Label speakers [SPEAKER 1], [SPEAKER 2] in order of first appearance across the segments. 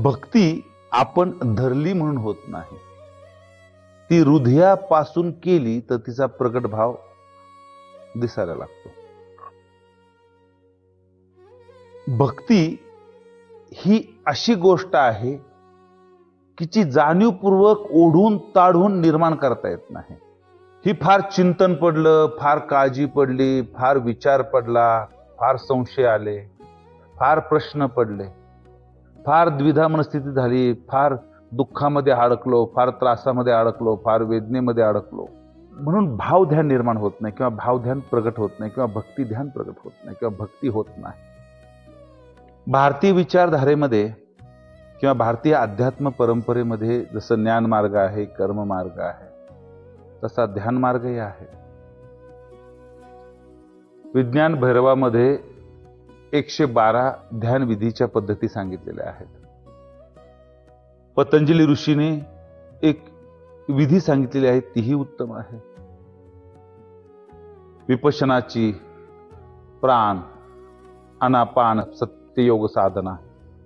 [SPEAKER 1] भक्ती आपण धरली म्हणून होत नाही, ती हृदयापासून केली तर तिचा प्रगट भाव दिसायला लागतो. भक्ती ही अशी गोष्ट आहे की जी जाणीवपूर्वक ओढून ताढून निर्माण करता येत नाही. ही फार चिंतन पडलं, फार काळजी पडली, फार विचार पडला, फार संशय आले, फार प्रश्न पडले, फार द्विधा मनस्थिती झाली, फार दुःखामध्ये अडकलो, फार त्रासामध्ये अडकलो, फार वेदनेमध्ये अडकलो, म्हणून भाव ध्यान निर्माण होत नाही किंवा भाव ध्यान प्रगट होत नाही किंवा भक्ती ध्यान प्रगट होत नाही किंवा भक्ती होत नाही. भारतीय विचारधारेमध्ये किंवा भारतीय अध्यात्म परंपरेमध्ये जसं ज्ञान मार्ग आहे, कर्म मार्ग आहे, तसा ध्यान मार्गही आहे. विज्ञान भैरवामध्ये 112 ध्यान विधीच्या पद्धती सांगितलेल्या आहेत. पतंजली ऋषीने एक विधी सांगितलेली आहे, तीही उत्तम आहे. विपश्यनाची प्राण, अनापान, सत्ययोग साधना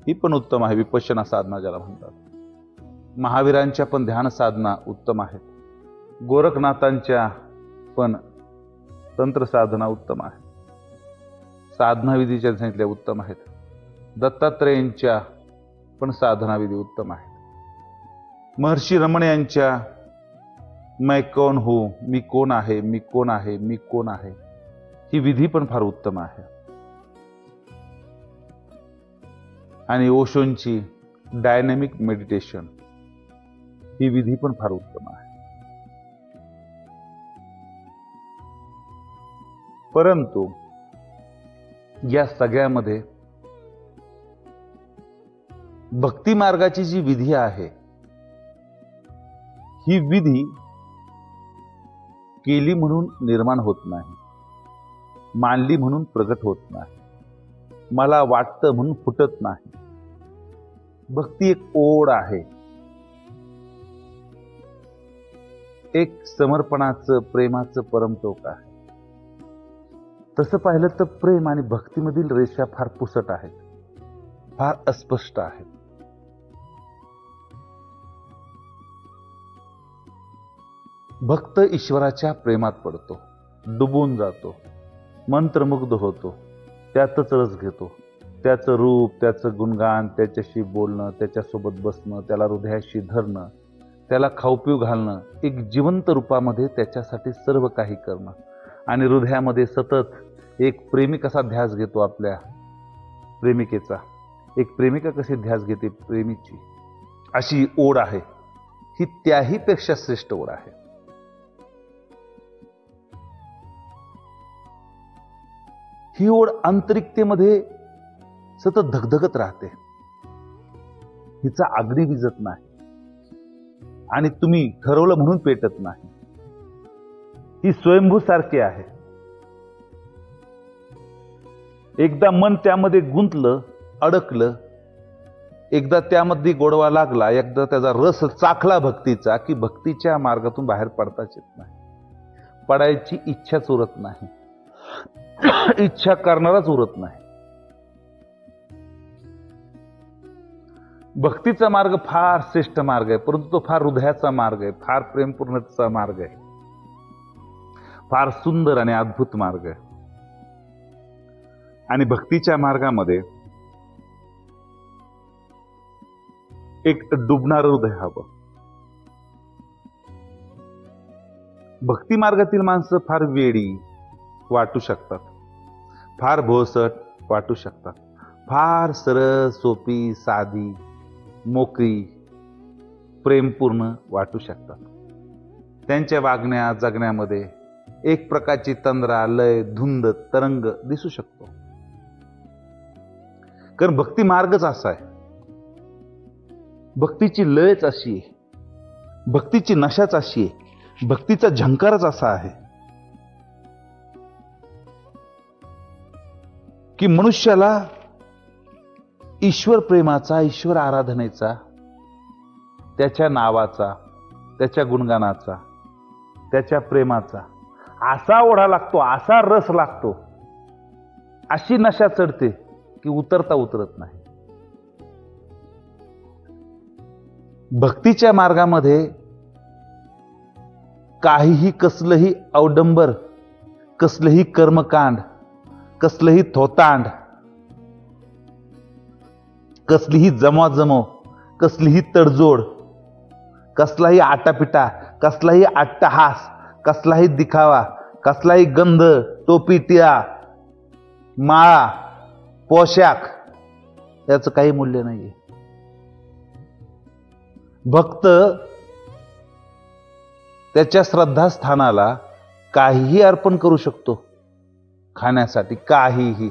[SPEAKER 1] ही पण उत्तम आहे. विपश्यना साधना ज्याला म्हणतात. महावीरांच्या पण ध्यान साधना उत्तम आहेत. गोरखनाथांच्या पण तंत्र साधना उत्तम आहे. साधना विधीच्या सांगितल्या उत्तम आहेत. दत्तात्रेयांच्या पण साधना विधी उत्तम आहेत. महर्षी रमण यांच्या मैं कौन हूं, मी कोण आहे, मी कोण आहे, मी कोण आहे, ही विधी पण फार उत्तम आहे. आणि ओशोंची डायनॅमिक मेडिटेशन ही विधी पण फार उत्तम आहे. परंतु या सगळ्यामध्ये भक्ती मार्गाची जी विधी आहे, ही विधी केली म्हणून निर्माण होत नाही, मानली म्हणून प्रगट होत नाही, मला वाटतं म्हणून फुटत नाही. भक्ती एक ओढ आहे, एक समर्पणाचं, प्रेमाचं परमटोक आहे. तसं पाहिलं तर प्रेम आणि भक्तीमधील रेषा फार पुसट आहेत, फार अस्पष्ट आहेत. भक्त ईश्वराच्या प्रेमात पडतो, डुबून जातो, मंत्रमुग्ध होतो, त्यातच रस घेतो. त्याचं रूप, त्याचं गुणगान, त्याच्याशी बोलणं, त्याच्यासोबत बसणं, त्याला हृदयाशी धरणं, त्याला खाऊपिऊ घालणं, एक जिवंत रूपामध्ये त्याच्यासाठी सर्व काही करणं. आणि हृदयामध्ये सतत एक प्रेमी कसा ध्यास घेतो आपल्या प्रेमिकेचा, एक प्रेमिका कशी ध्यास घेते प्रेमीची, अशी ओढ आहे. ही त्याही पेक्षा श्रेष्ठ ओढ आहे. ही ओढ आंतरिकतेमध्ये सतत धगधगत राहते, हिचा आगरी विजत नाही आणि तुम्ही ठरवलं म्हणून पेटत नाही. ही स्वयंभू सारखी आहे. एकदा मन त्यामध्ये गुंतलं, अडकलं, एकदा त्यामध्ये गोडवा लागला, एकदा त्याचा रस चाखला भक्तीचा, की भक्तीच्या मार्गातून बाहेर पडताच येत नाही. पडायची इच्छाच उरत नाही, इच्छा करणाराच उरत नाही. भक्तीचा मार्ग फार श्रेष्ठ मार्ग आहे, परंतु तो फार हृदयाचा मार्ग आहे, फार प्रेमपूर्णतेचा मार्ग आहे, फार सुंदर आणि अद्भुत मार्ग आहे. आणि भक्तीच्या मार्गामध्ये एक डुबणारं हृदय हवं. भक्ती मार्गातील माणसं फार वेडी वाटू शकतात, फार भोसट वाटू शकतात, फार सरळ, सोपी, साधी, मोकळी, प्रेमपूर्ण वाटू शकतात. त्यांच्या वागण्या जगण्यामध्ये एक प्रकारची तंद्रा, लय, धुंद, तरंग दिसू शकतो. कारण भक्ती मार्गच असा आहे, भक्तीची लयच अशी आहे, भक्तीची नशाच अशी आहे, भक्तीचा झंकारच असा आहे की मनुष्याला ईश्वर प्रेमाचा, ईश्वर आराधनेचा, त्याच्या नावाचा, त्याच्या गुणगानाचा, त्याच्या प्रेमाचा असा ओढा लागतो, असा रस लागतो, अशी नशा चढते की उतरता उतरत नाही. भक्तीच्या मार्गामध्ये काहीही, कसलंही अवडंबर, कसलंही कर्मकांड, कसलंही थोतांड, कसलीही जमवाजमव, कसलीही तडजोड, कसलाही आटापिटा, कसलाही अट्टहास, कसलाही दिखावा, कसलाही गंध, टोपी टिळा, माळा, पोशाख, याचं काही मूल्य नाहीये. भक्त त्याच्या श्रद्धास्थानाला काहीही अर्पण करू शकतो खाण्यासाठी, काहीही.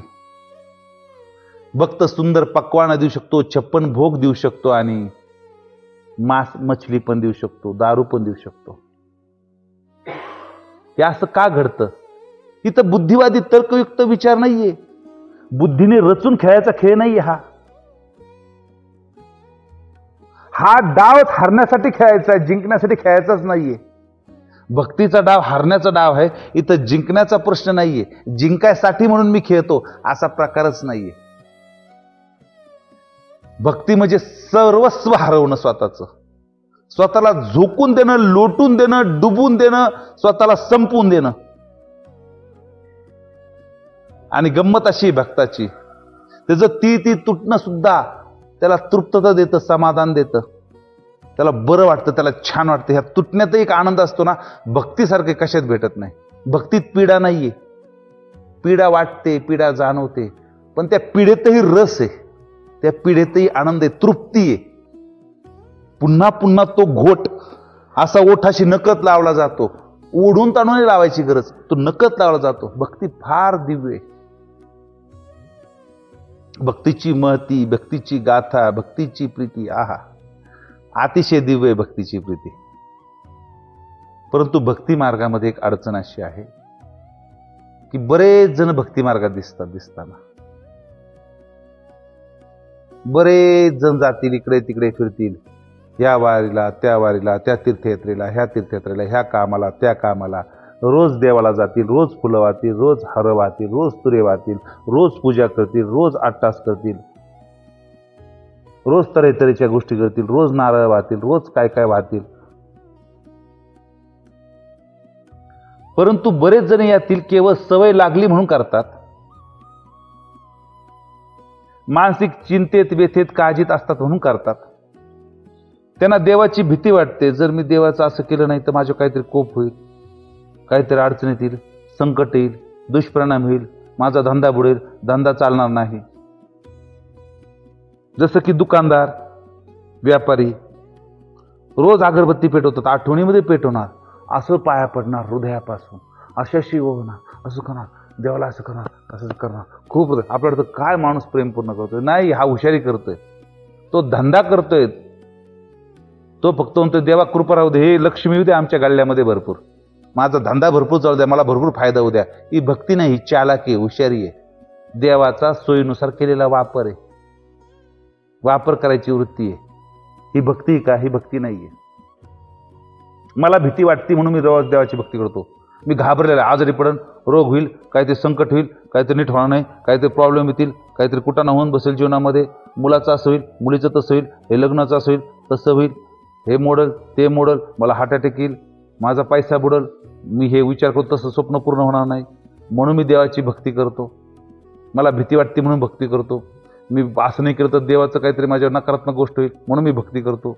[SPEAKER 1] भक्त सुंदर पक्वाना देऊ शकतो, 56 भोग देऊ शकतो, आणि मांस मछली पण देऊ शकतो, दारू पण देऊ शकतो. हे असं का घडतं? इथं बुद्धिवादी तर्कयुक्त विचार नाहीये, बुद्धीने रचून खेळायचा खेळ नाहीये. हा डावच हरण्यासाठी खेळायचा आहे, जिंकण्यासाठी खेळायचाच नाहीये. भक्तीचा डाव हरण्याचा डाव आहे. इथं जिंकण्याचा प्रश्न नाहीये, जिंकायसाठी म्हणून मी खेळतो असा प्रकारच नाहीये. भक्ती म्हणजे सर्वस्व हरवणं, स्वतःला झोकून देणं, लोटून देणं, डुबून देणं, स्वतःला संपवून देणं. आणि गंमत अशी भक्ताची, त्याचं ती तुटणं सुद्धा त्याला तृप्तता देतं, समाधान देतं, त्याला बरं वाटतं, त्याला छान वाटतं. ह्या तुटण्यात एक आनंद असतो ना, भक्तीसारखे कशात भेटत नाही. भक्तीत पीडा नाहीये. पीडा वाटते, पीडा जाणवते, पण त्या पीडेतही रस आहे, त्या पीडेतही आनंद आहे, तृप्ती आहे. पुन्हा पुन्हा तो घोट असा ओठाशी नकळत लावला जातो, ओढून ताणून लावायची गरज, तो नकळत लावला जातो. भक्ती फार दिव्य आहे. भक्तीची महती, भक्तीची गाथा, भक्तीची प्रीती, आहा, अतिशय दिव्य आहे भक्तीची प्रीती. परंतु भक्ती मार्गामध्ये एक अडचण अशी आहे की बरेच जण भक्ती मार्गात दिसताना बरेच जण जातील, इकडे तिकडे फिरतील, या वारीला, त्या तीर्थयात्रेला, ह्या तीर्थयात्रेला, ह्या कामाला, त्या कामाला, रोज देवाला जातील, रोज फुलं वाहतील, रोज हार वाहतील, रोज तुरे वाहतील, रोज पूजा करतील, रोज आट्टास करतील, रोज तऱ्हेतऱ्हेच्या गोष्टी करतील, रोज नारळ वाहतील, रोज काय काय वाहतील. परंतु बरेच जण यातील केवळ सवय लागली म्हणून करतात. मानसिक चिंतेत, व्यथेत, काळजीत असतात म्हणून करतात. त्यांना देवाची भीती वाटते, जर मी देवाचं असं केलं नाही तर माझं काहीतरी कोप होईल, काहीतरी अडचणीत येईल, संकट येईल, दुष्परिणाम होईल, माझा धंदा बुडेल, धंदा चालणार नाही. जसं की दुकानदार, व्यापारी रोज अगरबत्ती पेटवतात, आठवणीमध्ये पेटवणार, असं पाया पडणार हृदयापासून, अशाशी होणार, असं करणार, देवाला असं करणार, असं करणार. खूप आपल्याला तर काय माणूस प्रेम पूर्ण करतोय? नाही, हा हुशारी करतोय, तो धंदा करतोय, तो फक्त म्हणतोय देवा कृपा राहू दे, हे लक्ष्मी येऊ द्या आमच्या गल्ल्यामध्ये भरपूर, माझा धंदा भरपूर चालू द्या, मला भरपूर फायदा होऊ द्या. ही भक्ती नाही, ही चालाकी आहे, हुशारी आहे, देवाचा सोयीनुसार केलेला वापर आहे, वापर करायची वृत्ती आहे. ही भक्ती का? ही भक्ती नाहीये. मला भीती वाटते म्हणून मी रोज देवाची भक्ती करतो. मी घाबरलेला, आजारी पडन, रोग होईल, काहीतरी संकट होईल, काहीतरी नीट होणार नाही, काहीतरी प्रॉब्लेम येतील, काहीतरी कुटाणा होऊन बसेल जीवनामध्ये, मुलाचं असं होईल, मुलीचं तसं होईल, हे लग्नाचं असं होईल, तसं होईल, हे मोडल, ते मोडल, मला हार्ट अटॅक येईल, माझा पैसा बुडल, मी हे विचार करतो तसं स्वप्न पूर्ण होणार नाही, म्हणून मी देवाची भक्ती करतो. मला भीती वाटते म्हणून भक्ती करतो. मी असं नाही केलं तर देवाचं काहीतरी माझ्यावर नकारात्मक गोष्ट होईल म्हणून मी भक्ती करतो.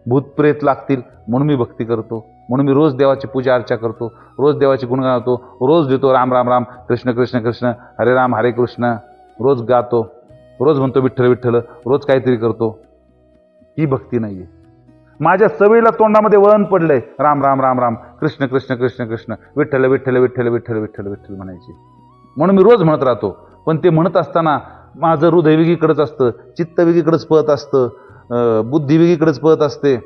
[SPEAKER 1] भूत प्रेत लागतील म्हणून मी भक्ती करतो. म्हणून मी रोज देवाची पूजा अर्चा करतो, रोज देवाची गुणगान गातो, रोज देतो राम राम राम, कृष्ण कृष्ण कृष्ण, हरे राम हरे कृष्ण, रोज गातो, रोज म्हणतो विठ्ठल विठ्ठल, रोज काहीतरी करतो. ही भक्ती नाहीये. माझ्या सवयीला तोंडामध्ये वळण पडलंय, राम राम राम राम, कृष्ण कृष्ण कृष्ण कृष्ण, विठ्ठल विठ्ठल विठ्ठल विठ्ठल विठ्ठल विठ्ठल म्हणायची. म्हणून मी रोज म्हणत राहतो. पण ते म्हणत असताना माझं हृदय वेगळीकडेच असतं, चित्त वेगळीकडेच पळत असतं, बुद्धी वेगळीकडेच पळत असते,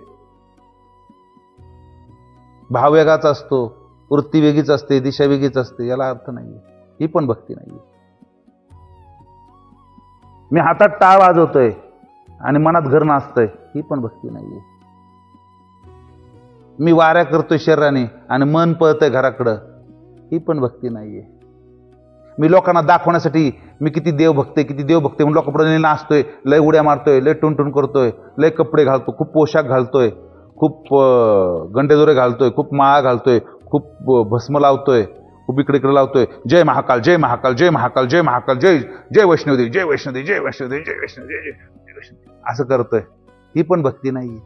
[SPEAKER 1] भाव वेगळाच असतो, वृत्ती वेगळीच असते, दिशा वेगळीच असते. याला अर्थ नाहीये. ही पण भक्ती नाहीये. मी हातात टाळ वाजवतोय आणि मनात घर नाचतंय, ही पण भक्ती नाहीये. मी वाऱ्या करतोय शरीराने आणि मन पळतंय घराकडं, ही पण भक्ती नाहीये. मी लोकांना दाखवण्यासाठी मी किती देवभक्त आहे, किती देवभक्त आहे म्हणून लोकांपुढे नाचतोय, लय उड्या मारतोय, लय टुनटुन करतोय, लय कपडे घालतो, खूप पोशाख घालतोय, खूप गंडेदोरे घालतोय, खूप माळा घालतोय, खूप भस्म लावतोय, खूप इकडे इकडे लावतोय, जय महाकाल जय महाकाल जय महाकाल जय महाकाल जय जय वैष्णवदेवी जय वैष्णवदेवी जय वैष्णवदेवी जय वैष्णवदेवी जय वैष्णवदेवी असं करतोय. ही पण भक्ती नाहीये.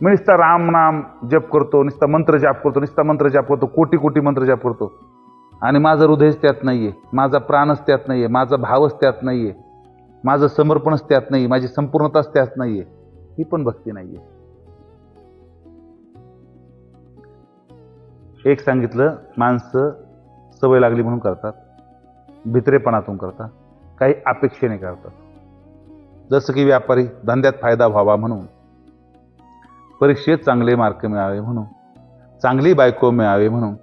[SPEAKER 1] मी नुसता राम नाम जप करतो, नुसता मंत्र जाप करतो, नुसता मंत्र जाप करतो, कोटी कोटी मंत्र जाप करतो आणि माझं हृदयच त्यात नाहीये, माझा प्राणच त्यात नाहीये, माझा भावच त्यात नाहीये, माझं समर्पणच त्यात नाहीये, माझी संपूर्णताच त्यात नाहीये. ही पण भक्ती नाहीये. एक सांगितलं, माणसं सवय लागली म्हणून करतात, भित्रेपणातून करतात, काही अपेक्षेने करतात. जसं की व्यापारी धंद्यात फायदा व्हावा म्हणून, परीक्षेत चांगले मार्क मिळावे म्हणून, चांगली बायको मिळावी म्हणून,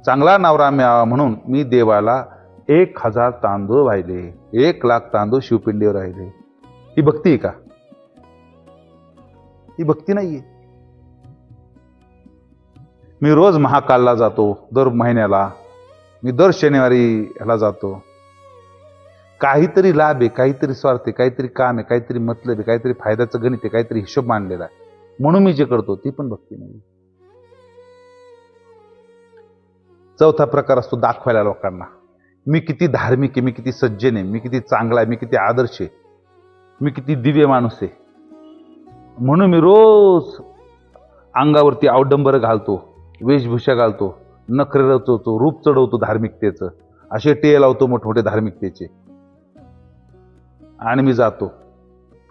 [SPEAKER 1] चांगला नवरा मिळावा म्हणून मी देवाला 1000 तांदूळ वाहिले, 1,00,000 तांदूळ शिवपिंडीवर राहिले. ही भक्ती आहे का? ही भक्ती नाहीये. मी रोज महाकालला जातो, दर महिन्याला मी दर शनिवारी ह्याला जातो. काहीतरी लाभ आहे, काहीतरी स्वार्थ आहे, काहीतरी काम आहे, काहीतरी मतलब आहे, काहीतरी फायद्याचं गणित आहे, काहीतरी हिशोब मांडलेला आहे म्हणून मी जे करतो ती पण भक्ती नाही. चौथा प्रकार असतो दाखवायला लोकांना, मी किती धार्मिक आहे, मी किती सज्जन आहे, मी किती चांगला आहे, मी किती आदर्श आहे, मी किती दिव्य माणूस आहे म्हणून मी रोज अंगावरती अवडंबर घालतो, वेशभूषा घालतो, नखरे रचवतो, रूप चढवतो धार्मिकतेचं, असे टेय लावतो मोठमोठे धार्मिकतेचे आणि मी जातो,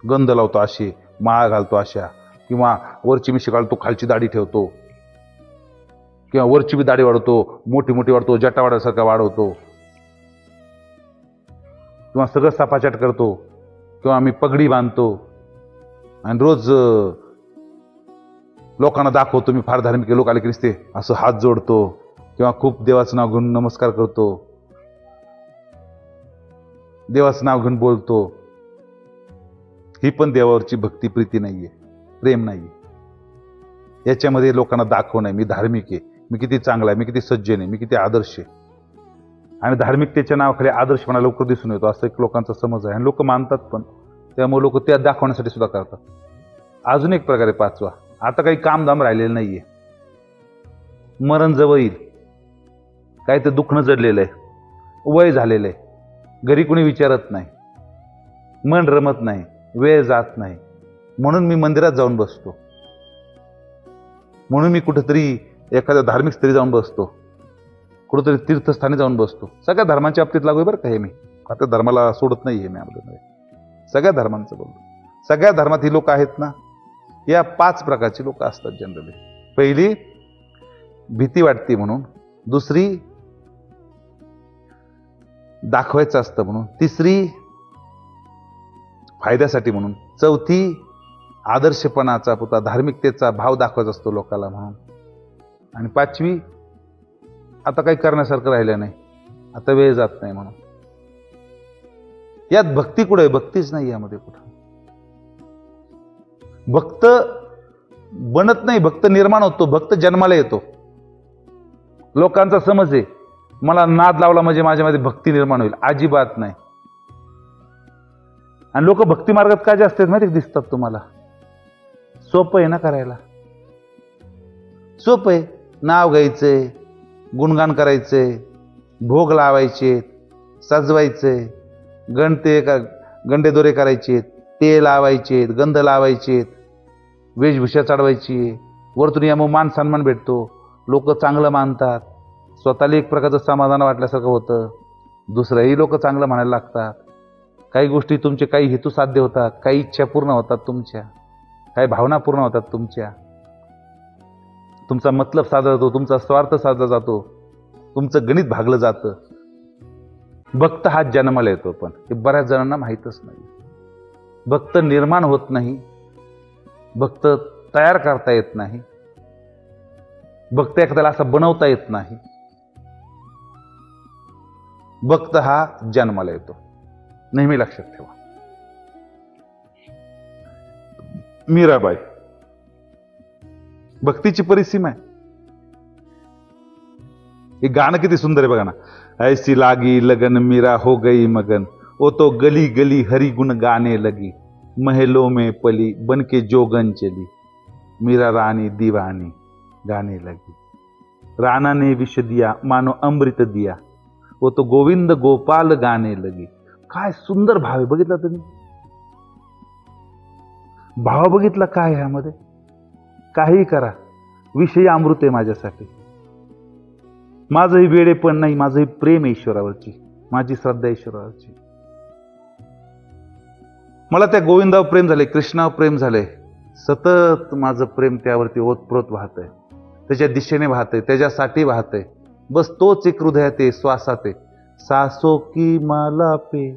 [SPEAKER 1] गंध लावतो, असे माळा घालतो अशा, किंवा वरची मिशी घालतो, खालची दाढी ठेवतो, किंवा वरची बी दाढी वाढवतो, मोठी मोठी वाढतो, जटा वाढासारखा वाढवतो, किंवा सगळं सपाचाट करतो, किंवा मी पगडी बांधतो आणि रोज लोकांना दाखवतो मी फार धार्मिक. लोक आले की दिसते असं हात जोडतो, किंवा खूप देवाचं नाव घेऊन नमस्कार करतो, देवाचं नाव घेऊन बोलतो. ही पण देवावरची भक्ती प्रीती नाहीये, प्रेम नाहीये. याच्यामध्ये लोकांना दाखवणं आहे मी धार्मिक आहे, मी किती चांगला आहे, मी किती सज्जन आहे, मी किती आदर्श आहे. आणि धार्मिकतेच्या नावाखाली आदर्शपणा लवकर दिसून येतो असं एक लोकांचा समज आहे आणि लोक मानतात पण. त्यामुळे लोक त्या दाखवण्यासाठी सुद्धा करतात. अजून एक प्रकारे पाचवा, आता काही कामधाम राहिलेलं नाहीये, मरण जवळ येईल, काय ते दुखणं जडलेलं आहे, वय झालेलं आहे, घरी कोणी विचारत नाही, मन रमत नाही, वेळ जात नाही, म्हणून मी मंदिरात जाऊन बसतो, म्हणून मी कुठेतरी एखाद्या धार्मिक स्थळी जाऊन बसतो, कुठेतरी तीर्थस्थानी जाऊन बसतो. सगळ्या धर्मांच्या बाबतीत लागू आहे बरं का हे. मी आता धर्माला सोडत नाहीये मी आपल्यामध्ये, सगळ्या धर्मांचं बोलतो. सगळ्या धर्मात ही लोक आहेत ना, या 5 प्रकारची लोक असतात जनरली. पहिली भीती वाटते म्हणून, दुसरी दाखवायचं असतं म्हणून, तिसरी फायद्यासाठी म्हणून, चौथी आदर्शपणाचा पुता धार्मिकतेचा भाव दाखवायचा असतो लोकांना म्हणून, आणि 5वी आता काही करण्यासारखं राहिलं नाही, आता वेळ जात नाही म्हणून. यात भक्ती कुठे आहे? भक्तीच नाही यामध्ये कुठं. भक्त बनत नाही, भक्त निर्माण होतो, भक्त जन्माला येतो. लोकांचा समज आहे मला नाद लावला म्हणजे माझ्यामध्ये भक्ती निर्माण होईल, अजिबात नाही. आणि लोक भक्ती मार्गात का जास्त आहेत माहिती दिसतात तुम्हाला? सोपं आहे ना करायला, सोपं आहे. नाव घ्यायचंय, गुणगान करायचंय, भोग लावायचे, सजवायचे, गंडेदोरे करायचे, तेल लावायचे, गंध लावायचे, वेशभूषा चढवायची, वरतून यामुळे मान सन्मान भेटतो, लोक चांगलं मानतात, स्वतःला एक प्रकारचं समाधान वाटल्यासारखं होतं, दुसऱ्याही लोक चांगलं म्हणायला लागतात. काही गोष्टी तुमचे काही हेतू साध्य होतात, काही इच्छा पूर्ण होतात तुमच्या, काही भावना पूर्ण होतात तुमच्या, तुमचा मतलब साधला जातो, तुमचा स्वार्थ साधला जातो, तुमचं गणित भागलं जातं. भक्त हा जन्माला येतो, पण हे बऱ्याच जणांना माहीतच नाही. भक्त निर्माण होत नाही, भक्त तयार करता येत नाही, भक्त एखाद्याला असं बनवता येत नाही. भक्त हा जन्माला येतो, नेहमी लक्षात ठेवा. मीराबाई भक्तीची परिसीमा आहे. हे गाणं किती सुंदर आहे बघा ना. ऐसी लागी लगन मीरा हो गई मगन, ओ तो गली गली हरि गुण गाने लगी, महलों में पली बन के जोगन चली, मीरा रानी दीवानी गाने लगी. राणा ने विष दिया मानो अमृत दिया, वो तो गोविंद गोपाल गाने लगी. काय सुंदर भाव आहे, बघितला तुम्ही भाव बघितला काय ह्यामध्ये. काही करा, विषय अमृत आहे माझ्यासाठी. माझंही वेडेपण नाही, माझंही प्रेम आहे ईश्वरावरची, माझी श्रद्धा ईश्वरावरची. मला त्या गोविंदावर प्रेम झाले, कृष्णावर प्रेम झाले. सतत माझं प्रेम त्यावरती ओतप्रोत वाहतंय, त्याच्या दिशेने वाहतंय, त्याच्यासाठी वाहतंय. बस तोच एक हृदयात आहे, श्वासात आहे. सासों की माला पे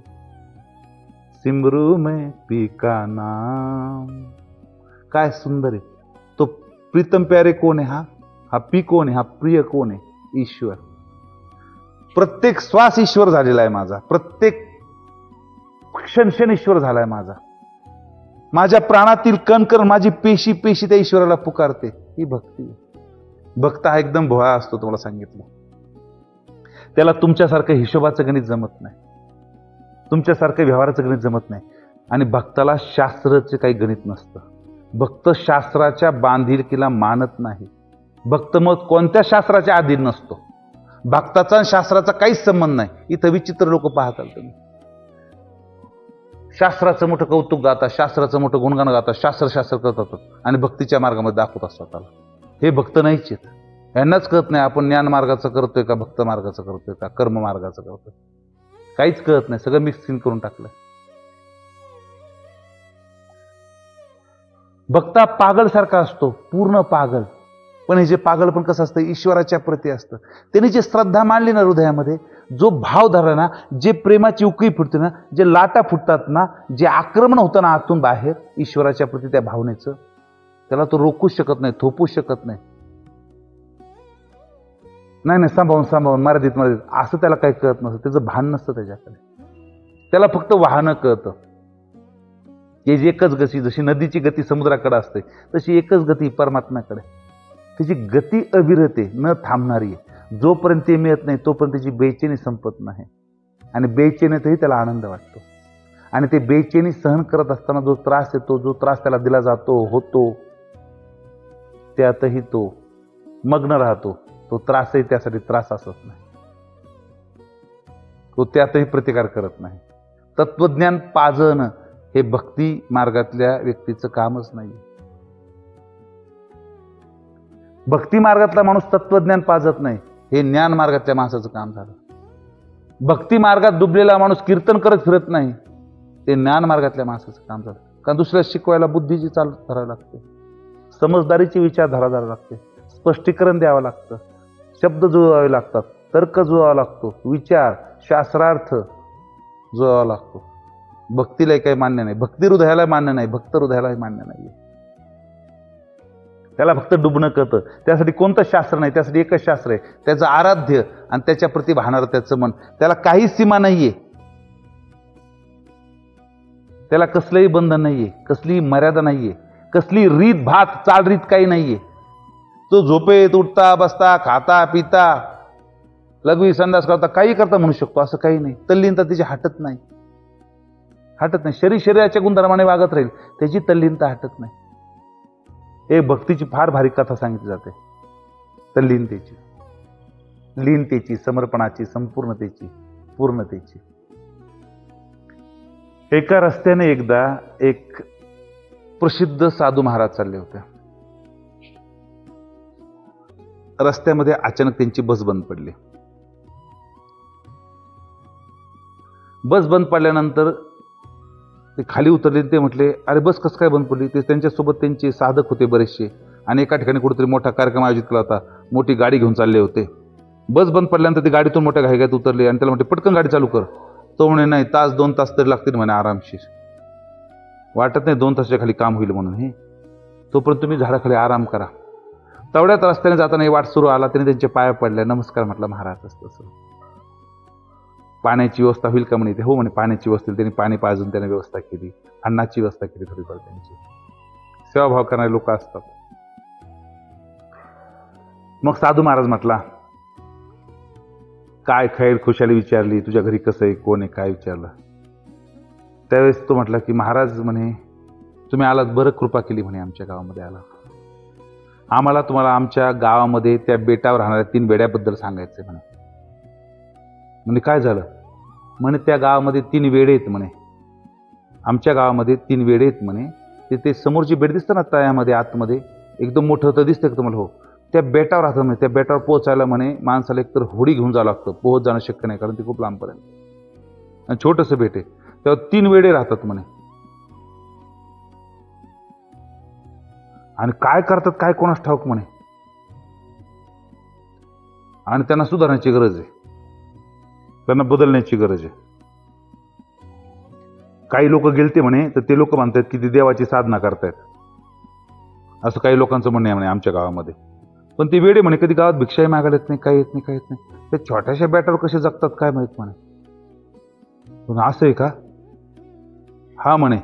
[SPEAKER 1] सिमरू में पी का नाम. काय सुंदर आहे. तो प्रीतम प्यारे कोण आहे? हा पी कोण आहे? हा प्रिय कोण आहे? ईश्वर. प्रत्येक श्वास ईश्वर झालेला आहे माझा, प्रत्येक क्षण ईश्वर झालाय माझा. माझ्या प्राणातील कणकण, माझी पेशी पेशी त्या ईश्वराला पुकारते. ही भक्ती. भक्त हा एकदम भोळा असतो, तुम्हाला सांगितलं. त्याला तुमच्यासारखं हिशोबाचं गणित जमत नाही, तुमच्यासारखं व्यवहाराचं गणित जमत नाही. आणि भक्ताला शास्त्राचे काही गणित नसतं. भक्त शास्त्राच्या बांधिलकीला मानत नाही. भक्त मग कोणत्या शास्त्राच्या अधीन नसतो. भक्ताचा आणि शास्त्राचा काहीच संबंध नाही. इथं विचित्र लोक पाहताल तुम्ही. शास्त्राचं मोठं कौतुक गातात, शास्त्राचं मोठं गुणगान गातात, शास्त्र करतात आणि भक्तीच्या मार्गामध्ये दाखवतात स्वतःला. हे भक्त नाहीच आहेत. यांनाच कळत नाही आपण ज्ञान मार्गाचं करतोय का, भक्त मार्गाचं करतोय का, कर्म मार्गाचं करतोय. काहीच कळत नाही, सगळं मिक्सिंग करून टाकलंय. भक्ता पागल सारखा असतो, पूर्ण पागल. पण हे जे पागल पण कसं असतं, ईश्वराच्या प्रती असतं. त्यांनी जे श्रद्धा मांडली ना हृदयामध्ये, जो भाव धरला ना, जे प्रेमाची उकळी फुटते ना, जे लाटा फुटतात ना, जे आक्रमण होतं ना आतून बाहेर ईश्वराच्या प्रती त्या भावनेचं, त्याला तो रोखू शकत नाही, थोपू शकत नाही. नाही सांभाळून मर्यादित असं त्याला काही कळत नसतं. त्याचं भान नसतं त्याच्याकडे. त्याला फक्त वाहनं कळतं. हे जी एकच गती, जशी नदीची गती समुद्राकडे असते, तशी एकच गती परमात्म्याकडे. त्याची गती अविरत आहे, न थांबणारी आहे. जोपर्यंत ते मिळत नाही तोपर्यंत त्याची बेचैनी संपत नाही. आणि बेचैनीतही त्याला आनंद वाटतो. आणि ते बेचैनी सहन करत असताना जो त्रास येतो, जो त्रास त्याला दिला जातो, होतो, त्यातही तो मग्न राहतो. तो त्रासही त्यासाठी त्रास असत नाही. तो त्यातही प्रतिकार करत नाही. तत्वज्ञान पाजणं हे भक्ती मार्गातल्या व्यक्तीचं कामच नाही. भक्ती मार्गातला माणूस तत्वज्ञान पाजत नाही, हे ज्ञान मार्गातल्या माणसाचं काम झालं. भक्ती मार्गात डुबलेला माणूस कीर्तन करत फिरत नाही, ते ज्ञान मार्गातल्या माणसाचं काम झालं. कारण दुसऱ्या शिकवायला बुद्धीची चाल धरावी लागते, समजदारीची विचारधारा धरावी लागते, स्पष्टीकरण द्यावं लागतं, शब्द जुळवावे लागतात, तर्क जुळवावा लागतो, विचार शास्त्रार्थ जुळवावा लागतो. भक्तीला काही मान्य नाही, भक्ती हृदयाला मान्य नाही, भक्त हृदयाला मान्य नाही. त्याला फक्त डुबणं कळतं. त्यासाठी कोणतं शास्त्र नाही, त्यासाठी एकच शास्त्र आहे, त्याचं आराध्य आणि त्याच्या प्रती वाहणारं त्याचं मन. त्याला काही सीमा नाहीये, त्याला कसलंही बंधन नाहीये, कसलीही मर्यादा नाहीये, कसली रीत भात चालरीत काही नाहीये. तो झोपेत उठता बसता खाता पिता लघवी संडास करता काही करता म्हणू शकतो, असं काही नाही. तल्लीनता तिची हटत नाही. शरीराच्या गुणधर्माने वागत राहील, त्याची तल्लीनता हटत नाही. हे भक्तीची फार भारी कथा सांगितली जाते. तल्लीनतेची, लीनतेची, समर्पणाची, संपूर्णतेची, पूर्णतेची. एका रस्त्याने एकदा एक प्रसिद्ध साधू महाराज चालले होते. रस्त्यामध्ये अचानक त्यांची बस बंद पडली. बस बंद पडल्यानंतर ते खाली उतरले. ते म्हटले, अरे बस कसं काय बंद पडली? ते त्यांच्यासोबत त्यांचे साधक होते बरेचसे, आणि एका ठिकाणी कुठेतरी मोठा कार्यक्रम आयोजित केला होता. मोठी गाडी घेऊन चालले होते. बस बंद पडल्यानंतर ते गाडीतून मोठ्या घाईघाईत उतरले आणि त्याला म्हटले, पटकन गाडी चालू कर. तो म्हणे, नाही, तास 2 तास तरी लागतील म्हणे आरामशीर. वाटत नाही 2 तासाच्या खाली काम होईल म्हणून. हे तोपर्यंत तुम्ही झाडाखाली आराम करा. तेवढ्यात रस्त्याने जाताना वाट सुरू आला. त्याने त्यांच्या पाया पडल्या, नमस्कार म्हटलं महाराज. तसं पाण्याची व्यवस्था होईल का म्हणे. हो म्हणे, पाण्याची व्यवस्था. त्यांनी पाणी पाजून त्याने व्यवस्था केली, अन्नाची व्यवस्था केली थोडीफार. त्यांची सेवाभाव करणारे लोक असतात. मग साधू महाराज म्हटला, काय खैर खुशाली विचारली, तुझ्या घरी कसं आहे, कोण आहे, काय विचारलं. त्यावेळेस तो म्हटला की महाराज म्हणे तुम्ही आलात, बरं कृपा केली म्हणे, आमच्या गावामध्ये आला. आम्हाला तुम्हाला आमच्या गावामध्ये त्या बेटावर राहणाऱ्या 3 वेड्याबद्दल सांगायचं म्हणे. म्हणजे काय झालं म्हणे, त्या गावामध्ये 3 वेडे आहेत म्हणे, आमच्या गावामध्ये 3 वेडे आहेत म्हणे. ते समोरची बेट दिसतं ना तळ्यामध्ये आतमध्ये एकदम मोठं होतं, दिसतं का तुम्हाला? हो, त्या बेटावर राहतात म्हणे. त्या बेटावर पोहोचायला म्हणे माणसाला एकतर होडी घेऊन जावं लागतं, पोहोच जाणं शक्य नाही कारण ते खूप लांबपर्यंत, आणि छोटंसं बेट आहे. तेव्हा 3 वेडे राहतात म्हणे. आणि काय करतात काय कोणास ठाऊक म्हणे, आणि त्यांना सुधारण्याची गरज आहे, त्यांना बदलण्याची गरज आहे. काही लोक गेलते म्हणे, तर ते लोक म्हणतात की ते देवाची साधना करतायत, असं काही लोकांचं म्हणणं आहे म्हणे आमच्या गावामध्ये. पण ते वेडे म्हणे कधी गावात भिक्षाही मागायला येत नाही, काय येत नाही, काय येत नाही. त्या छोट्याशा बॅटावर कसे जगतात काय माहित म्हणे. पण असं आहे का? हा म्हणे.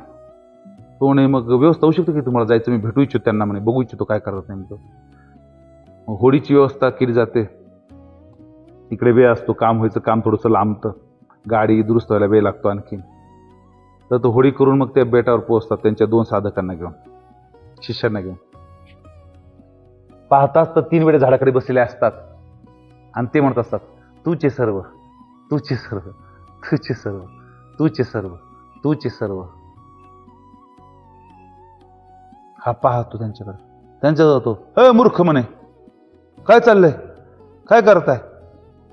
[SPEAKER 1] तो म्हणे मग व्यवस्था होऊ शकते की तुम्हाला जायचं? मी भेटू इच्छितो त्यांना म्हणे, बघू इच्छितो काय करत नाही. मग होडीची व्यवस्था केली जाते. इकडे वेळ असतो, काम व्हायचं काम थोडंसं लांबतं, गाडी दुरुस्त व्हायला वेळ लागतो आणखी. तर तो होडी करून मग त्या बेटावर पोहोचतात त्यांच्या 2 साधकांना घेऊन, शिष्यांना घेऊन. पाहताच तर 3 वेळे झाडाकडे बसलेले असतात आणि ते म्हणत असतात, तूचे सर्व, तूचे सर्व, तूचे सर्व, तूचे सर्व, तूचे सर्व. हा पाहतो त्यांच्याकडे, त्यांच्या जातो, हे मूर्ख म्हणे, काय चाललंय, काय करताय?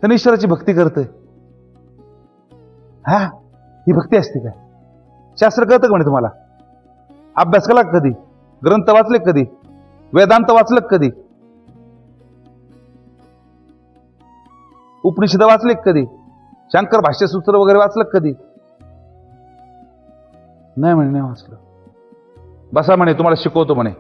[SPEAKER 1] त्याने ईश्वराची भक्ती करतोय. हा, ही भक्ती असते काय? शास्त्र कळतं का म्हणे तुम्हाला? अभ्यास केला कधी? ग्रंथ वाचले कधी? वेदांत वाचलं कधी? उपनिषद वाचले कधी? शंकर भाष्यसूत्र वगैरे वाचलं कधी? नाही म्हणे, नाही वाचलं. बसा म्हणे, तुम्हाला शिकवतो म्हणे.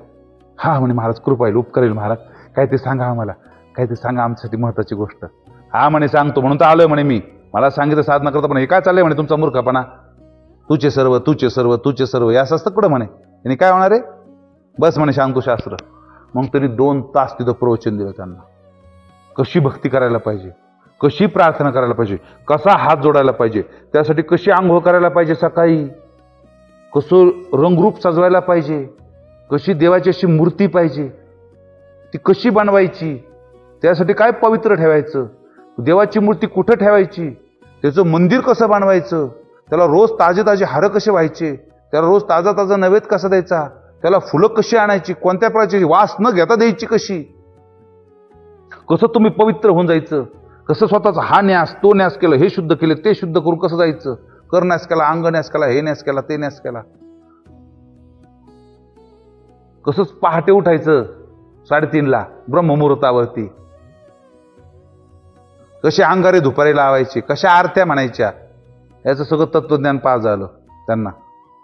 [SPEAKER 1] हा म्हणे, महाराज कृपा येईल, उपकार येईल महाराज, काय ते सांगा आम्हाला, काय ते सांगा आमच्यासाठी महत्वाची गोष्ट. हा म्हणे, सांगतो म्हणून तर आलोय म्हणे मी, मला सांगितलं साधना करतो. पण हे काय चाललंय म्हणे तुमचा मूर्खपणा, तुझे सर्व, तुझे सर्व, तुझे सर्व, हे असं असतं कुठं म्हणे. आणि काय होणार आहे? बस म्हणे सांगतो शास्त्र. मग तरी 2 तास तिथं प्रवचन दिलं त्यांना. कशी भक्ती करायला पाहिजे, कशी प्रार्थना करायला पाहिजे, कसा हात जोडायला पाहिजे, त्यासाठी कशी आंघोळ करायला पाहिजे सकाळी, कसं रंगरूप सजवायला पाहिजे, कशी देवाची अशी मूर्ती पाहिजे, ती कशी बनवायची, त्यासाठी काय पवित्र ठेवायचं, देवाची मूर्ती कुठं ठेवायची, त्याचं मंदिर कसं बनवायचं, त्याला रोज ताजे ताजे हार कसे व्हायचे, त्याला रोज ताजा ताजा नैवेद्य कसा द्यायचा, त्याला फुलं कशी आणायची, कोणत्या प्रकारची, वास न घेता द्यायची कशी, कसं तुम्ही पवित्र होऊन जायचं, कसं स्वतःचा हा न्यास तो न्यास केलं, हे शुद्ध केलं ते शुद्ध करून कसं जायचं, कर न्यास केला, अंग न्यास केला, हे न्यास केला, ते न्यास केला, कसंच पहाटे उठायचं 3:30 ब्रह्ममुहूर्तावरती, कसे अंगारे धुपारे लावायचे, कशा आरत्या म्हणायच्या, याचं सगळं तत्वज्ञान पास झालं त्यांना.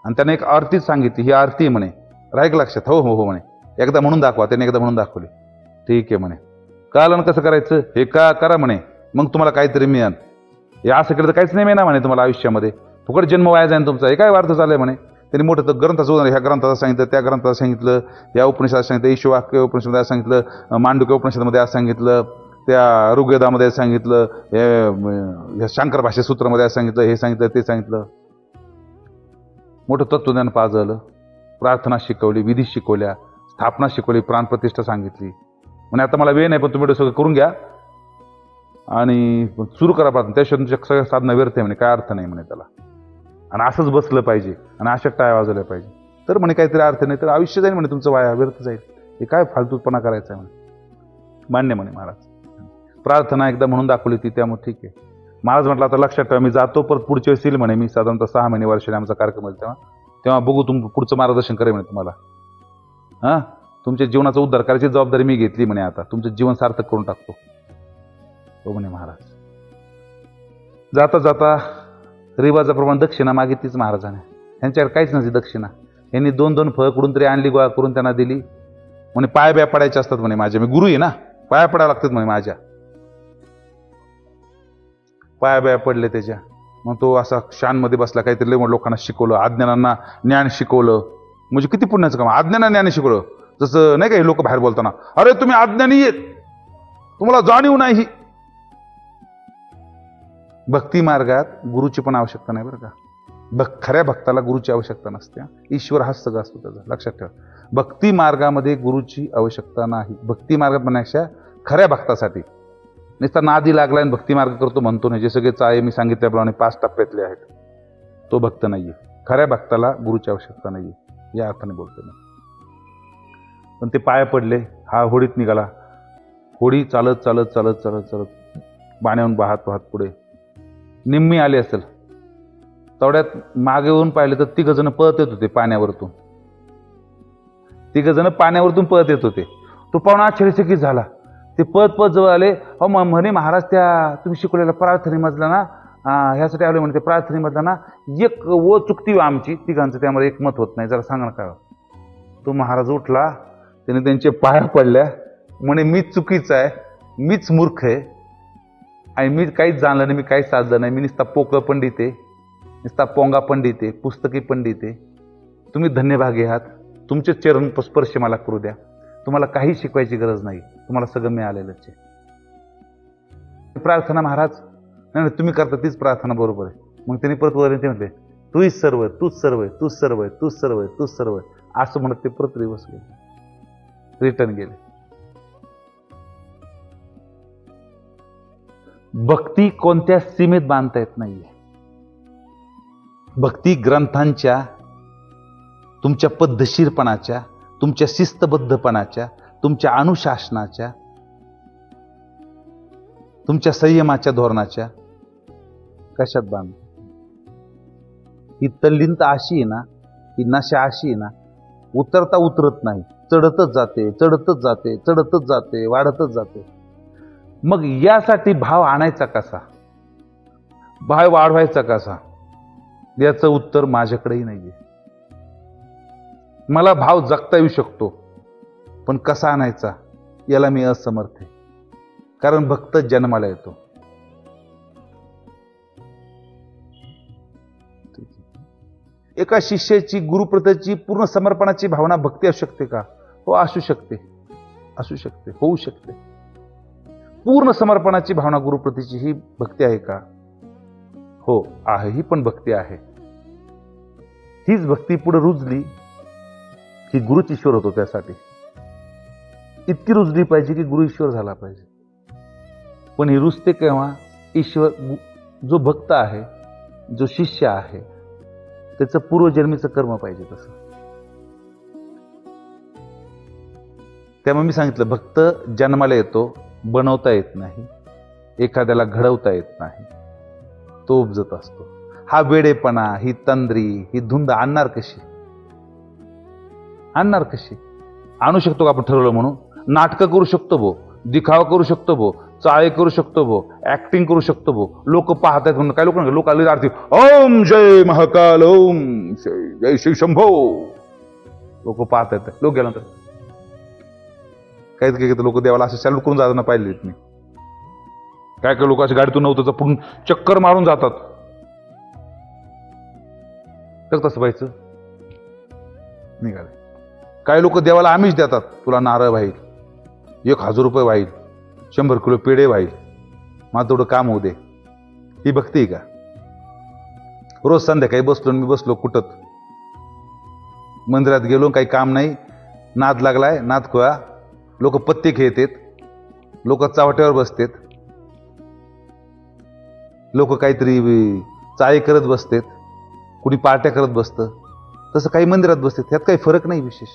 [SPEAKER 1] आणि त्यांना एक आरतीच सांगितली, ही आरती म्हणे, राहील लक्षात? हो हो हो म्हणे, एकदा म्हणून दाखवा. त्याने एकदा म्हणून दाखवली. ठीक आहे म्हणे, कळलं कसं करायचं, हे का करा म्हणे, मग तुम्हाला काहीतरी मिळेल. हे असं केलं तर काहीच नाही मिळणार म्हणे तुम्हाला आयुष्यामध्ये, फुकट जन्म वाया जाईल तुमचा, हे काय अर्थ चाललंय म्हणे. त्यांनी मोठं तर ग्रंथाचं उदाहरण, ह्या ग्रंथाचं सांगितलं, त्या ग्रंथाचं सांगितलं, या उपनिषदात सांगितलं, ईशवाक्य उपनिषदात सांगितलं, मांडुक्य उपनिषदामध्ये आज सांगितलं, त्या ऋग्वेदामध्ये सांगितलं, हे शंकर भाष्य सूत्रामध्ये सांगितलं, हे सांगितलं, ते सांगितलं. मोठं तत्वज्ञान पास झालं. प्रार्थना शिकवली, विधी शिकवल्या, स्थापना शिकवली, प्राणप्रतिष्ठा सांगितली. म्हणजे आता मला वेळ नाही, पण तुम्ही सगळं करून घ्या आणि सुरू करा प्रार्थना, त्याशिवाय तुमच्या सगळ्या साधना व्यर्थ आहे म्हणे, काय अर्थ नाही म्हणे त्याला. आणि असंच बसलं पाहिजे आणि अशा टाळ्या वाजवल्या पाहिजे, तर म्हणे काहीतरी अर्थ नाही, तर आयुष्य जाईल म्हणे तुमचं, वाया व्यर्थ जाईल. हे काय फालतूपणा करायचा आहे म्हणे. मान्य म्हणे महाराज. प्रार्थना एकदा म्हणून दाखवली ती, त्यामुळे ठीक आहे. महाराज म्हटलं आता लक्षात ठेवा, मी जातो, परत पुढच्या वेळेस येईल म्हणे मी, साधारणतः 6 महिने वर्षाने आमचा कार्यक्रम आहे, तेव्हा बघू पुढचं मार्गदर्शन करेल म्हणे तुम्हाला. हां, तुमच्या जीवनाचा उद्धार करायची जबाबदारी मी घेतली म्हणे, आता तुमचं जीवन सार्थक करून टाकतो हो म्हणे महाराज. जाता जाता रिवाजाप्रमाणे दक्षिणा मागितलीच महाराजाने. यांच्याकडे काहीच नव्हती दक्षिणा. यांनी 2-2 फळं कुठून तरी आणली, गोळा करून त्यांना दिली. म्हणे पाया बिया पडायचे असतात म्हणे माझ्या, मी गुरु आहे ना, पाया पडायला लागतात म्हणे माझ्या. पाया बिया पडले त्याच्या. मग तो असा शानमध्ये बसला, काहीतरी लय लोकांना शिकवलं, अज्ञानांना ज्ञान शिकवलं. म्हणजे किती पुण्याचं काम, अज्ञानांना ज्ञान शिकवलं. जसं नाही का हे लोक बाहेर बोलताना, अरे तुम्ही अज्ञानी आहेत, तुम्हाला जाणीव नाही. भक्ती मार्गात गुरुची पण आवश्यकता नाही बरं का. खऱ्या भक्ताला गुरुची आवश्यकता नसते. ईश्वर हाच सगळं असतो त्याचा, लक्षात ठेवा. भक्ती मार्गामध्ये गुरुची आवश्यकता नाही. भक्ती मार्गात म्हणण्यापेक्षा खऱ्या भक्तासाठी. नुसता नादी लागला आणि भक्ती मार्ग करतो म्हणतो नाही, जे सगळे चाळे मी सांगितल्याप्रमाणे 5 टप्प्यातले आहेत, तो भक्त नाहीये. खऱ्या भक्ताला गुरुची आवश्यकता नाहीये, या अर्थाने बोलतो मी. पण ते पाया पडले, हा होडीत निघाला. होडी चालत चालत चालत चालत चालत पाण्याहून वाहत वाहत पुढे निम्मी आली असेल. तेवढ्यात मागे येऊन पाहिले तर 3 जण पळत येत होते पाण्यावरतून. 3 जण पाण्यावरतून पळत येत होते. तो पाहुणा आश्चर्यचकित झाला. ते पळत पळत जवळ आले. हो म्हणे महाराज, त्या तुम्ही शिकवलेला प्रार्थनेमधला ना, ह्यासाठी आलो म्हणते, प्रार्थनेमधला ना एक वो चुकती आमची तिघांचं, त्यामध्ये एक मत होत नाही, जरा सांगा ना काय. तो महाराज उठला, त्याने त्यांचे पाया पडल्या, म्हणे मीच चुकीचं आहे, मीच मूर्ख आहे आणि मी काहीच जाणलं नाही, मी काहीच साधलं नाही, मी नुसता पोकळ पंडित आहे, नुसता पोंगा पंडित आहे, पुस्तकी पंडित आहे. तुम्ही धन्यभागी आहात, तुमचे चरण स्पर्श मला करू द्या. तुम्हाला काही शिकवायची गरज नाही, तुम्हाला सगळं मिळालेलंच आहे. प्रार्थना महाराज, नाही तुम्ही करता तीच प्रार्थना बरोबर आहे. मग त्यांनी परत वर ते म्हटले, तूच सर्व, तूच सर्व, तूच सर्व, तूच सर्व, तूच सर्व, असं म्हणत ते परत रिवर्स गेले, रिटर्न गेले. भक्ती कोणत्या सीमेत बांधता येत नाहीये. भक्ती ग्रंथांच्या, तुमच्या पद्धतशीरपणाच्या, तुमच्या शिस्तबद्धपणाच्या, तुमच्या अनुशासनाच्या, तुमच्या संयमाच्या धोरणाच्या कशात बांध. ही तल्लीनता अशी आहे ना, ही नशा अशी आहे ना, उतरता उतरत नाही, चढतच जाते, चढतच जाते, चढतच जाते, वाढतच जाते. मग यासाठी भाव आणायचा कसा, भाव वाढवायचा कसा, याचं उत्तर माझ्याकडेही नाहीये. मला भाव जगता येऊ शकतो, पण कसा आणायचा याला मी असमर्थ आहे. कारण भक्त जन्माला येतो. एका शिष्याची गुरुप्रतीची पूर्ण समर्पणाची भावना भक्ती असू शकते का? हो, असू शकते, असू शकते, होऊ शकते. पूर्ण समर्पणाची भावना गुरुप्रतीची ही भक्ती आहे का? हो आहे, ही पण भक्ती आहे. हीच भक्ती पुढे रुजली की गुरुच ईश्वर होतो. त्यासाठी इतकी रुजली पाहिजे की गुरु ईश्वर झाला पाहिजे. पण ही रुजते केव्हा? ईश्वर, जो भक्त आहे, जो शिष्य आहे, त्याचं पूर्वजन्मीचं कर्म पाहिजे तसं. त्यामुळे मी सांगितलं, भक्त जन्माला येतो, बनवता येत नाही, एखाद्याला घडवता येत नाही, तो उपजत असतो. हा वेडेपणा, ही तंद्री, ही धुंद आणणार कशी? आणणार कशी? आणू शकतो का आपण ठरवलं म्हणून? नाटकं करू शकतो भो, दिखावा करू शकतो भो, चाळे करू शकतो भो, ऍक्टिंग करू शकतो भो, लोक पाहतात म्हणून. काय लोक आले आरती, ओम जय महाकाल, ओम जय श्री शंभो, लोक पाहत आहेत. लोक गेल्यानंतर काहीच काही लोक देवाला असं चालू करून जाताना पाहिलेत मी. काय काय लोक असे गाडीतून नव्हतं पुढून चक्कर मारून जातात. तर तसं व्हायचं निघाले. काही लोक देवाला आमिष देतात, तुला नारळ वाहील, 1000 रुपये वाहील, 100 किलो पेढे वाहील, मला तेवढं काम होऊ दे. ही भक्ती का? रोज संध्याकाळी बसलो, मी बसलो कुठत, मंदिरात गेलो, काही काम नाही, नाद लागलाय, नाद खोळा, लोक पत्ते खेळतात, लोक चावट्यावर बसतात, लोक काहीतरी चाळे करत बसतात, कुणी पार्ट्या करत बसतं, तसं काही मंदिरात बसतात. ह्यात काही फरक नाही, विशेष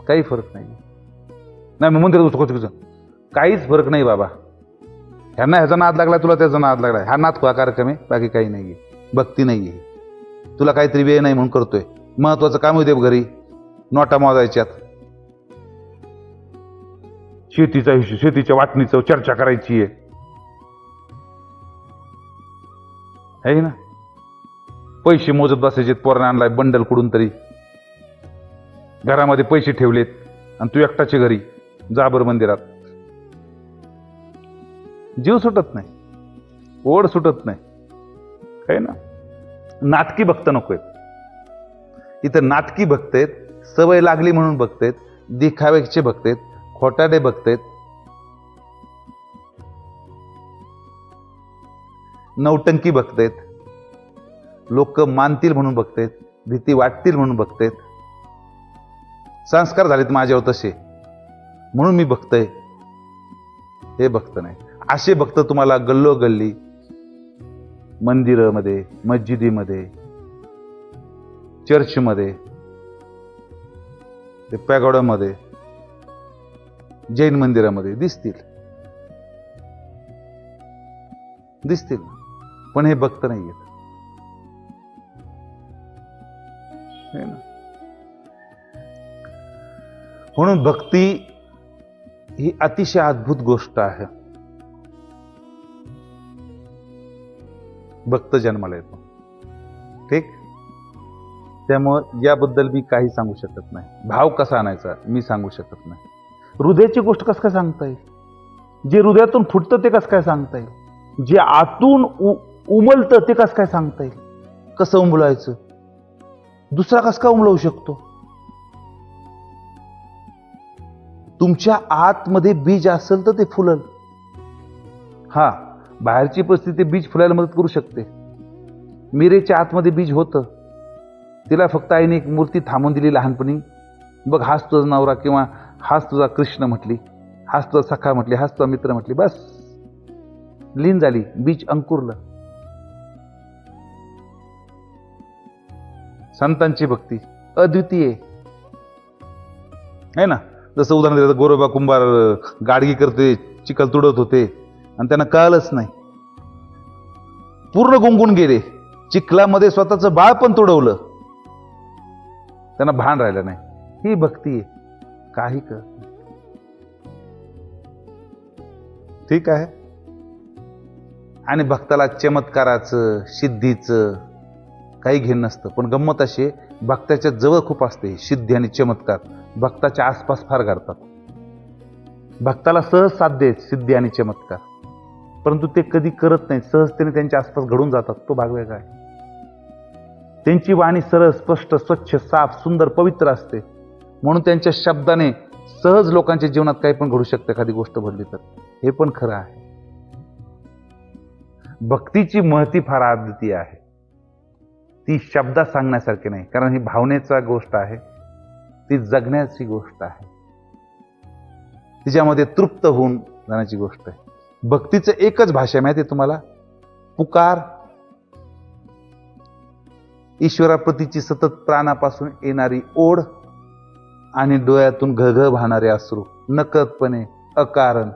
[SPEAKER 1] काही फरक नाही. नाही मग मंदिरात बसतो, काहीच फरक नाही बाबा. ह्यांना ह्याचा नाद लागला, तुला त्याचा नाद लागलाय, हा नाद खोळा कार्यक्रम आहे, बाकी काही नाहीये. भक्ती नाहीये. तुला काहीतरी वेळ नाही म्हणून करतोय. महत्वाचं काम होते घरी, नोटा मोजायच्यात, शेतीचा हिशोब, शेतीच्या वाटणीचं चर्चा करायची आहे ना, पैसे मोजत बसायचे. पोराने आणलाय बंडल कुठून तरी, घरामध्ये पैसे ठेवलेत आणि तू एकटाचे घरी, जा बरं मंदिरात. जीव सुटत नाही, ओढ सुटत नाही, आहे ना. नाटकी भक्त नकोय इथं. नाटकी भक्त आहेत, सवय लागली म्हणून भक्त आहेत, दिखाव्याचे भक्त आहेत, खोटाडे भक्त आहेत. नौटंकी बघतायत, लोक मानतील म्हणून बघतायत, भीती वाटतील म्हणून बघतायत, संस्कार झालेत माझ्यावर तसे म्हणून मी बघतोय, हे भक्त नाही. असे भक्त तुम्हाला गल्लोगल्ली, मंदिरामध्ये, मस्जिदीमध्ये, चर्चमध्ये, पॅगोडामध्ये, जैन मंदिरामध्ये दिसतील. पण हे भक्त नाही आहेत. म्हणून भक्ती ही अतिशय अद्भुत गोष्ट आहे. भक्त जन्माला येतो, ठीक. त्यामुळे याबद्दल मी काही सांगू शकत नाही. भाव कसा आणायचा मी सांगू शकत नाही. हृदयाची गोष्ट कसं काय सांगता येईल? जे हृदयातून फुटतं ते कसं काय सांगता येईल? जे आतून उमलतं ते कसं काय सांगता येईल? कसं उमलायचं? दुसरा कसं काय उमलवू शकतो? तुमच्या आतमध्ये बीज असेल तर ते फुलल. हा, बाहेरची परिस्थिती बीज फुलायला मदत करू शकते. मिरेच्या आतमध्ये बीज होतं, तिला फक्त आईने एक मूर्ती थांबून दिली लहानपणी. बघ, हाच तुझा नवरा किंवा हाच तुझा कृष्ण म्हटली, हाच तुझा सखा म्हटली, हाच तुझा मित्र म्हटली, बस लीन झाली, बीज अंकुरलं. संतांची भक्ती अद्वितीय आहे ना. जसं उदाहरण दिलं, गोरोबा कुंभार गाडगी करते, चिखल तुडत होते आणि त्यांना कळलंच नाही, पूर्ण गुंगून गेले. चिखलामध्ये स्वतःचं बाळ पण तुडवलं, त्यांना भान राहिलं नाही. ही भक्ती आहे. काही कर, ठीक आहे. आणि भक्ताला चमत्काराचं, सिद्धीचं काही घेणं नसतं. पण गंमत अशी, भक्ताच्या जवळ खूप असते सिद्धी आणि चमत्कार, भक्ताच्या आसपास फार घडतात. भक्ताला सहज साध्य आहेत सिद्धी आणि चमत्कार, परंतु ते कधी करत नाहीत, सहजतेने त्यांच्या आसपास घडून जातात. तो भाग वेगळा आहे. त्यांची वाणी सरळ, स्पष्ट, स्वच्छ, साफ, सुंदर, पवित्र असते. म्हणून त्यांच्या शब्दाने सहज लोकांच्या जीवनात काही पण घडू शकते, एखादी गोष्ट घडली तर. हे पण खरं आहे. भक्तीची महती फार अद्वितीय आहे. ती शब्दात सांगण्यासारखी नाही, कारण ही भावनेचा गोष्ट आहे, ती जगण्याची गोष्ट आहे, तिच्यामध्ये तृप्त होऊन जाण्याची गोष्ट आहे. भक्तीचं एकच भाषा माहिती आहे तुम्हाला, पुकार. ईश्वराप्रतीची सतत प्राणापासून येणारी ओढ आणि डोळ्यातून घळघळ वाहणारे अश्रू, नकळतपणे, अकारण,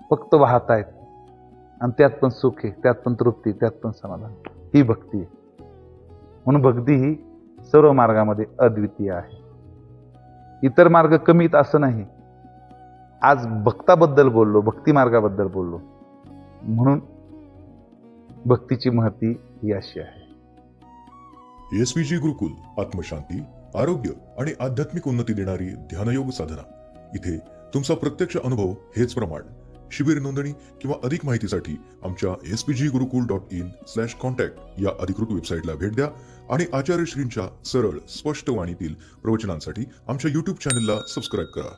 [SPEAKER 1] फक्त वाहत आहेत. आणि त्यात पण सुख आहे, त्यात पण तृप्ती, त्यात पण समाधान. ही भक्ती आहे. म्हणून भक्ती ही सर्व मार्गामध्ये अद्वितीय आहे. इतर मार्ग कमीत असं नाही. आज भक्ताबद्दल बोललो, भक्ती मार्गाबद्दल बोललो, म्हणून भक्तीची महती ही अशी आहे.
[SPEAKER 2] एसपीजी गुरुकुल आत्मशांती, आरोग्य आणि आध्यात्मिक उन्नती देणारी ध्यानयोग साधना. इथे तुमचा प्रत्यक्ष अनुभव हेच प्रमाण. शिबिर नोंदणी किंवा अधिक माहितीसाठी आमच्या spggurukul.in/contact या अधिकृत वेबसाईटला भेट द्या आणि आचार्य श्रींच्या सरळ, स्पष्ट वाणीतील प्रवचनांसाठी आमच्या YouTube चॅनलला सबस्क्राईब करा.